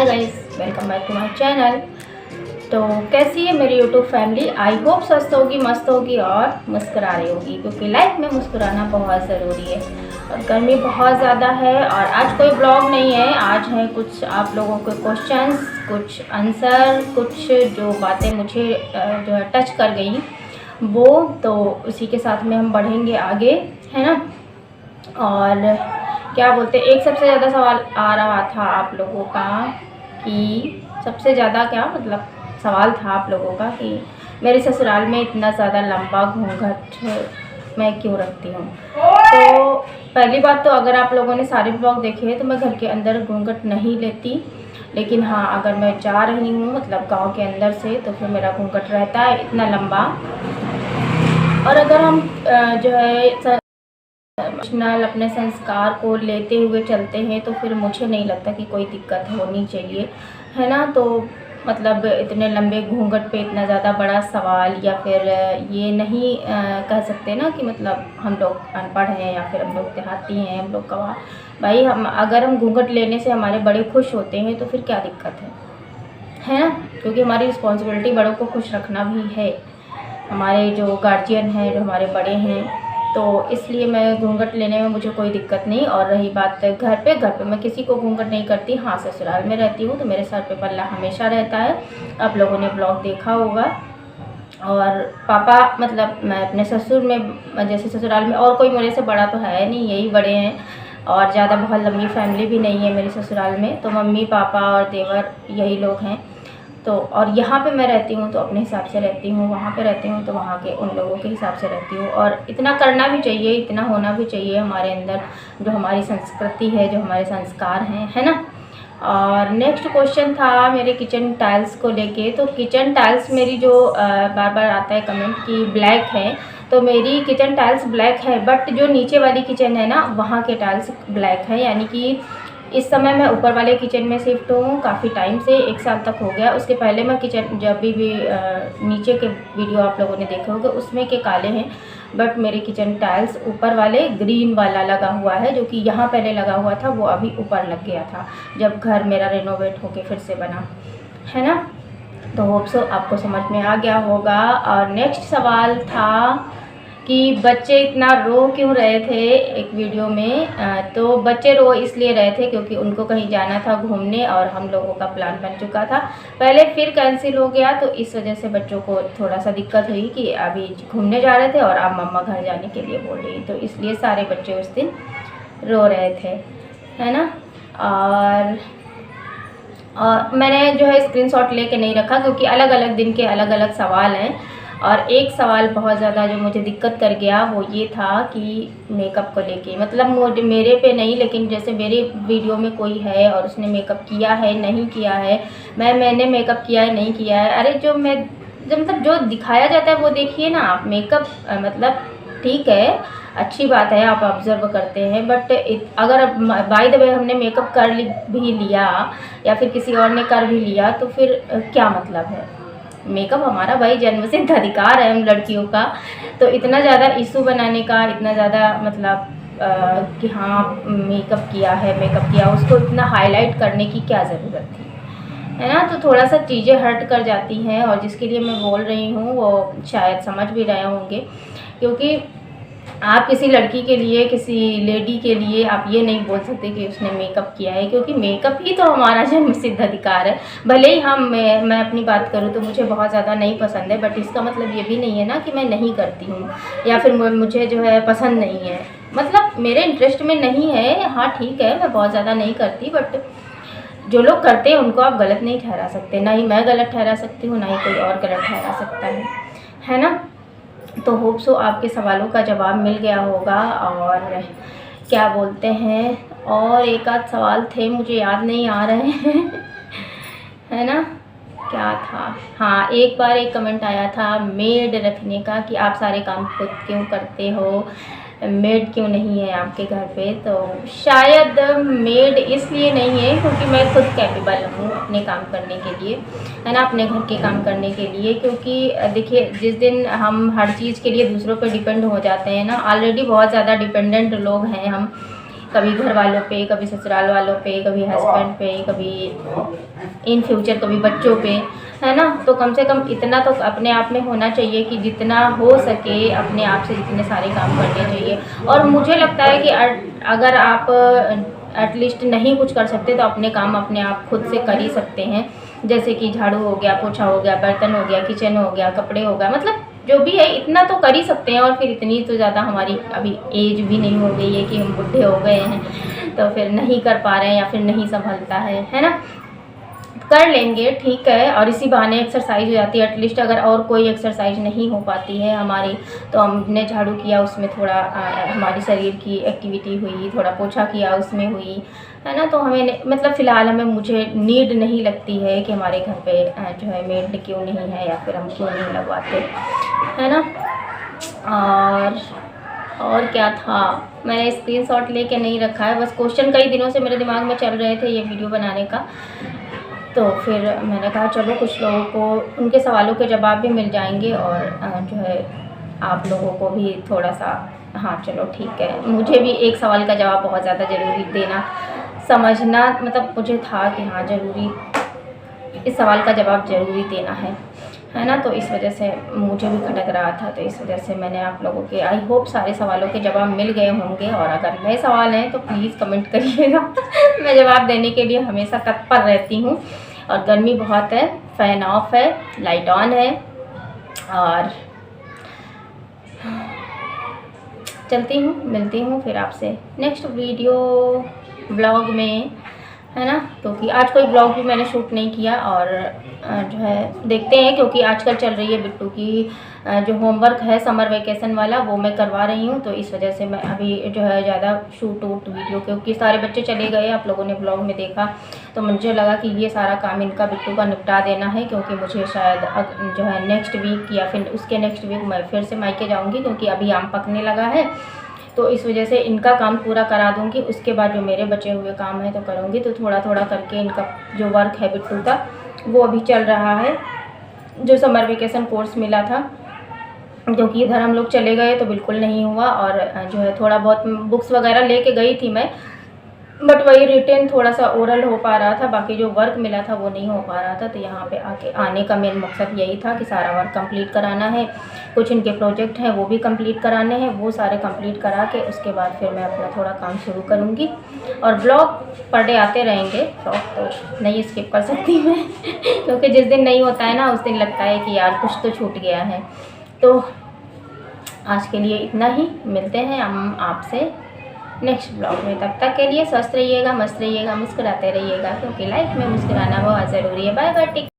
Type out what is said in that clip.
Guys, welcome back to my channel. तो कैसी है मेरी यूट्यूब फैमिली? आई होप स्वस्थ होगी, मस्त होगी और मुस्कुरा रही होगी, क्योंकि लाइफ में मुस्कुराना बहुत ज़रूरी है। और गर्मी बहुत ज़्यादा है और आज कोई ब्लॉग नहीं है, आज है कुछ आप लोगों के क्वेश्चंस, कुछ आंसर, कुछ जो बातें मुझे जो है टच कर गई वो, तो उसी के साथ में हम बढ़ेंगे आगे, है ना। और क्या बोलते, एक सबसे ज़्यादा सवाल आ रहा था आप लोगों का कि सबसे ज़्यादा क्या मतलब सवाल था आप लोगों का कि मेरे ससुराल में इतना ज़्यादा लंबा घूंघट मैं क्यों रखती हूँ। तो पहली बात तो अगर आप लोगों ने सारे ब्लॉग देखे हैं तो मैं घर के अंदर घूंघट नहीं लेती, लेकिन हाँ अगर मैं जा रही हूँ मतलब गांव के अंदर से तो फिर मेरा घूंघट रहता है इतना लंबा। और अगर हम जो है अपने संस्कार को लेते हुए चलते हैं तो फिर मुझे नहीं लगता कि कोई दिक्कत होनी चाहिए, है ना। तो मतलब इतने लंबे घूंघट पे इतना ज़्यादा बड़ा सवाल, या फिर ये नहीं कह सकते ना कि मतलब हम लोग अनपढ़ हैं या फिर हम लोग देहाती हैं, हम लोग गवार। भाई हम अगर हम घूंघट लेने से हमारे बड़े खुश होते हैं तो फिर क्या दिक्कत है ना। क्योंकि हमारी रिस्पॉन्सिबिलिटी बड़ों को खुश रखना भी है, हमारे जो गार्जियन हैं, जो हमारे बड़े हैं। तो इसलिए मैं घूंघट लेने में मुझे कोई दिक्कत नहीं। और रही बात घर पे मैं किसी को घूंघट नहीं करती। हाँ, ससुराल में रहती हूँ तो मेरे सर पे पल्ला हमेशा रहता है, आप लोगों ने ब्लॉग देखा होगा। और पापा मतलब मैं अपने ससुर में, जैसे ससुराल में और कोई मेरे से बड़ा तो है नहीं, यही बड़े हैं। और ज़्यादा बहुत लंबी फैमिली भी नहीं है मेरी ससुराल में, तो मम्मी पापा और देवर यही लोग हैं। तो और यहाँ पे मैं रहती हूँ तो अपने हिसाब से रहती हूँ, वहाँ पे रहती हूँ तो वहाँ के उन लोगों के हिसाब से रहती हूँ। और इतना करना भी चाहिए, इतना होना भी चाहिए हमारे अंदर, जो हमारी संस्कृति है, जो हमारे संस्कार हैं, है ना। और नेक्स्ट क्वेश्चन था मेरे किचन टाइल्स को लेके। तो किचन टाइल्स मेरी जो बार बार आता है कमेंट कि ब्लैक है, तो मेरी किचन टाइल्स ब्लैक है, बट जो नीचे वाली किचन है ना वहाँ के टाइल्स ब्लैक है। यानी कि इस समय मैं ऊपर वाले किचन में शिफ्ट हूँ काफ़ी टाइम से, 1 साल तक हो गया। उसके पहले मैं किचन जब भी नीचे के वीडियो आप लोगों ने देखे होंगे उसमें के काले हैं, बट मेरे किचन टाइल्स ऊपर वाले ग्रीन वाला लगा हुआ है, जो कि यहाँ पहले लगा हुआ था, वो अभी ऊपर लग गया था जब घर मेरा रेनोवेट होके फिर से बना, है ना। तो होप सो आपको समझ में आ गया होगा। और नेक्स्ट सवाल था कि बच्चे इतना रो क्यों रहे थे एक वीडियो में। तो बच्चे रो इसलिए रहे थे क्योंकि उनको कहीं जाना था घूमने और हम लोगों का प्लान बन चुका था पहले, फिर कैंसिल हो गया। तो इस वजह से बच्चों को थोड़ा सा दिक्कत हुई कि अभी घूमने जा रहे थे और अब मम्मा घर जाने के लिए बोल रही, तो इसलिए सारे बच्चे उस दिन रो रहे थे, है ना। और मैंने जो है स्क्रीनशॉट लेके नहीं रखा क्योंकि अलग अलग दिन के अलग अलग सवाल हैं। और एक सवाल बहुत ज़्यादा जो मुझे दिक्कत कर गया वो ये था कि मेकअप को लेके, मतलब मेरे पे नहीं, लेकिन जैसे मेरे वीडियो में कोई है और उसने मेकअप किया है नहीं किया है, मैंने मेकअप किया है नहीं किया है। अरे जो मतलब जो दिखाया जाता है वो देखिए ना आप। मेकअप मतलब ठीक है, अच्छी बात है, आप ऑब्ज़र्व करते हैं, बट अगर बाय द वे हमने मेकअप भी लिया या फिर किसी और ने कर भी लिया तो फिर क्या मतलब है। मेकअप हमारा भाई जन्मसिद्ध अधिकार है हम लड़कियों का, तो इतना ज़्यादा इशू बनाने का, इतना ज़्यादा मतलब कि हाँ मेकअप किया, उसको इतना हाईलाइट करने की क्या ज़रूरत थी, है ना। तो थोड़ा सा चीज़ें हर्ट कर जाती हैं, और जिसके लिए मैं बोल रही हूँ वो शायद समझ भी रहे होंगे। क्योंकि आप किसी लड़की के लिए, किसी लेडी के लिए आप ये नहीं बोल सकते कि उसने मेकअप किया है, क्योंकि मेकअप ही तो हमारा जन्मसिद्ध अधिकार है। भले ही मैं अपनी बात करूँ तो मुझे बहुत ज़्यादा नहीं पसंद है, बट इसका मतलब ये भी नहीं है ना कि मैं नहीं करती हूँ या फिर मुझे जो है पसंद नहीं है, मतलब मेरे इंटरेस्ट में नहीं है। हाँ ठीक है, मैं बहुत ज़्यादा नहीं करती, बट जो लोग करते हैं उनको आप गलत नहीं ठहरा सकते, ना ही मैं गलत ठहरा सकती हूँ, ना ही कोई और गलत ठहरा सकता है ना। तो होप सो आपके सवालों का जवाब मिल गया होगा। और क्या बोलते हैं, और एक आध सवाल थे मुझे याद नहीं आ रहे हैं है ना, क्या था। हाँ, एक बार एक कमेंट आया था मेड रखने का कि आप सारे काम खुद क्यों करते हो, मेड क्यों नहीं है आपके घर पे। तो शायद मेड इसलिए नहीं है क्योंकि मैं खुद कैपेबल हूँ अपने काम करने के लिए, है ना, अपने घर के काम करने के लिए। क्योंकि देखिए जिस दिन हम हर चीज़ के लिए दूसरों पर डिपेंड हो जाते हैं ना, ऑलरेडी बहुत ज़्यादा डिपेंडेंट लोग हैं हम, कभी घर वालों पे, कभी ससुराल वालों पे, कभी हस्बैंड पे, कभी इन फ्यूचर कभी बच्चों पे, है ना। तो कम से कम इतना तो अपने आप में होना चाहिए कि जितना हो सके अपने आप से इतने सारे काम करने चाहिए। और मुझे लगता है कि अगर आप एटलीस्ट नहीं कुछ कर सकते तो अपने काम अपने आप खुद से कर ही सकते हैं। जैसे कि झाड़ू हो गया, पोछा हो गया, बर्तन हो गया, किचन हो गया, कपड़े हो गया, मतलब जो भी है इतना तो कर ही सकते हैं। और फिर इतनी तो ज़्यादा हमारी अभी एज भी नहीं हो गई है कि हम बुढ़े हो गए हैं तो फिर नहीं कर पा रहे हैं या फिर नहीं संभलता है ना। कर लेंगे, ठीक है। और इसी बहाने एक्सरसाइज हो जाती है एटलीस्ट। अगर और कोई एक्सरसाइज नहीं हो पाती है हमारी तो हमने झाड़ू किया, उसमें थोड़ा हमारी शरीर की एक्टिविटी हुई, थोड़ा पोछा किया उसमें हुई, है ना। तो हमें मतलब फ़िलहाल मुझे नीड नहीं लगती है कि हमारे घर पे जो है मेड क्यों नहीं है या फिर हम क्यों नहीं लगवाते, है ना। और क्या था, मैंने स्क्रीनशॉट लेके नहीं रखा है, बस क्वेश्चन कई दिनों से मेरे दिमाग में चल रहे थे ये वीडियो बनाने का। तो फिर मैंने कहा चलो कुछ लोगों को उनके सवालों के जवाब भी मिल जाएंगे और जो है आप लोगों को भी थोड़ा सा, हाँ चलो ठीक है। मुझे भी एक सवाल का जवाब बहुत ज़्यादा ज़रूरी देना, समझना, मतलब मुझे था कि हाँ ज़रूरी इस सवाल का जवाब ज़रूरी देना है ना। तो इस वजह से मुझे भी खटक रहा था, तो इस वजह से मैंने आप लोगों के आई होप सारे सवालों के जवाब मिल गए होंगे। और अगर नए सवाल हैं तो प्लीज़ कमेंट करिएगा मैं जवाब देने के लिए हमेशा तत्पर रहती हूँ। और गर्मी बहुत है, फ़ैन ऑफ है, लाइट ऑन है, और चलती हूँ, मिलती हूँ फिर आपसे नेक्स्ट वीडियो ब्लॉग में, है ना। क्योंकि आज कोई ब्लॉग भी मैंने शूट नहीं किया और जो है देखते हैं, क्योंकि आजकल चल रही है बिट्टू की जो होमवर्क है समर वेकेशन वाला वो मैं करवा रही हूँ। तो इस वजह से मैं अभी जो है ज़्यादा शूट वीडियो, क्योंकि सारे बच्चे चले गए, आप लोगों ने ब्लॉग में देखा, तो मुझे लगा कि ये सारा काम इनका बिट्टू का निपटा देना है। क्योंकि मुझे शायद जो है नेक्स्ट वीक या फिर उसके नेक्स्ट वीक मैं फिर से मायके जाऊँगी, क्योंकि अभी आम पकने लगा है। तो इस वजह से इनका काम पूरा करा दूंगी, उसके बाद जो मेरे बचे हुए काम है तो करूँगी। तो थोड़ा थोड़ा करके इनका जो वर्क है बिट्टू का वो अभी चल रहा है, जो समर वेकेशन कोर्स मिला था, क्योंकि इधर हम लोग चले गए तो बिल्कुल नहीं हुआ। और जो है थोड़ा बहुत बुक्स वगैरह लेके गई थी मैं, बट वही रिटेन थोड़ा सा ओरल हो पा रहा था, बाकी जो वर्क मिला था वो नहीं हो पा रहा था। तो यहाँ पे आने का मेन मकसद यही था कि सारा वर्क कंप्लीट कराना है, कुछ इनके प्रोजेक्ट हैं वो भी कंप्लीट कराने हैं, वो सारे कंप्लीट करा के उसके बाद फिर मैं अपना थोड़ा काम शुरू करूँगी। और ब्लॉग पर डे आते रहेंगे, ब्लॉग तो नहीं स्किप कर सकती मैं क्योंकि जिस दिन नहीं होता है ना उस दिन लगता है कि यार कुछ तो छूट गया है। तो आज के लिए इतना ही, मिलते हैं हम आपसे नेक्स्ट ब्लॉग में। तब तक के लिए स्वस्थ रहिएगा, मस्त रहिएगा, मुस्कुराते रहिएगा, क्योंकि लाइफ में मुस्कुराना बहुत ज़रूरी है। Bye bye.